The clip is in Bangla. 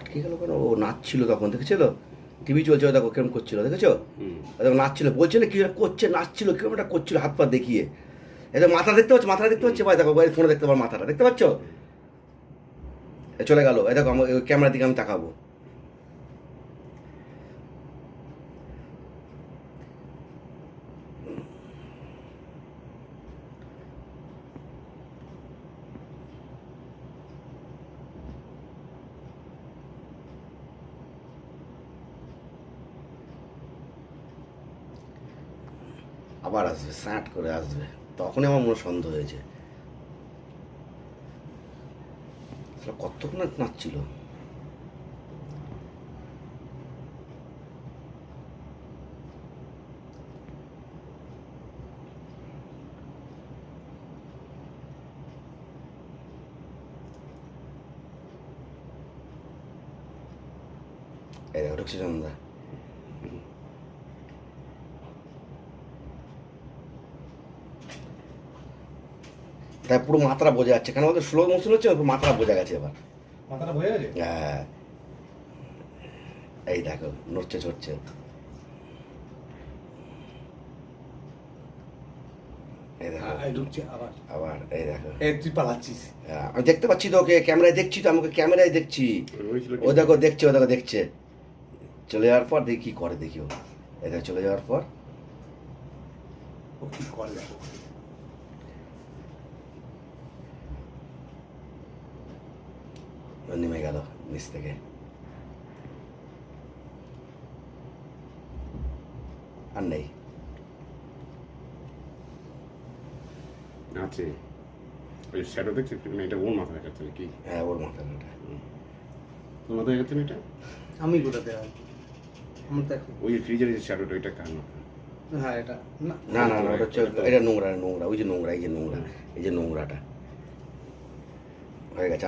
আটকে গেল কেন? ও নাচছিল তখন, দেখেছিল? টিভি চলছে, ও দেখো কেমন করছিল, দেখেছো? দেখো নাচছিল, বলছে না কি করছে, নাচছিল কেমন একটা করছিল হাত পা দেখিয়ে। এটা মাথা দেখতে পাচ্ছ, মাথা দেখতে পাচ্ছ ভাই, দেখো ভাই ফোনে দেখতে পাবো মাথাটা, দেখতে পাচ্ছ? চলে গেল, এ দেখো আমার ক্যামেরার দিকে আমি তাকাবো। আবার আসবে, স্যাট করে আসবে, তখনই আমার মনে সন্দেহ হয়েছে কতক্ষণ নাচছিল। এই দেখো ঢুকছে চন্দা। তাই পুরো মাথাটা বোঝা যাচ্ছে, কেন আমাদের স্লো মোশন হচ্ছে, পুরো মাথাটা বোঝা গেছে এবার। মাথাটা বোঝা গেছে? হ্যাঁ, এই দেখো নড়ছে চড়ছে। এই দেখো ঢুকছে আবার। আবার, এই দেখো। তুই পালাচ্ছিস। হ্যাঁ, আমি দেখতে পাচ্ছি তো ওকে, ক্যামেরায় দেখছি তো, আমাকে ক্যামেরায় দেখছি। ও দেখো দেখছে, ও দেখো দেখছে। চলে যাওয়ার পর দেখি কি করে, দেখি ও। এই দেখো চলে যাওয়ার পর ও কি করে দেখো। নেমে গেল নিচ থেকে। আর নেই। আছে ওই শ্যাডো দেখছি, মানে এটা ওর মাথা দেখাচ্ছে নাকি? হ্যাঁ, ওর মাথার ওটা। তোর মাথা দেখাচ্ছে না এটা? আমি কোথাতে হয় আমার দেখো। ওই ফ্রিজের যে শ্যাডোটা, ওইটা কার মাথা? হ্যাঁ এটা না না না না, ওটা হচ্ছে, এটা নোংরা নোংরা, ওই যে নোংরা, এই যে নোংরা, এই যে নোংরাটা হয়ে গেছে।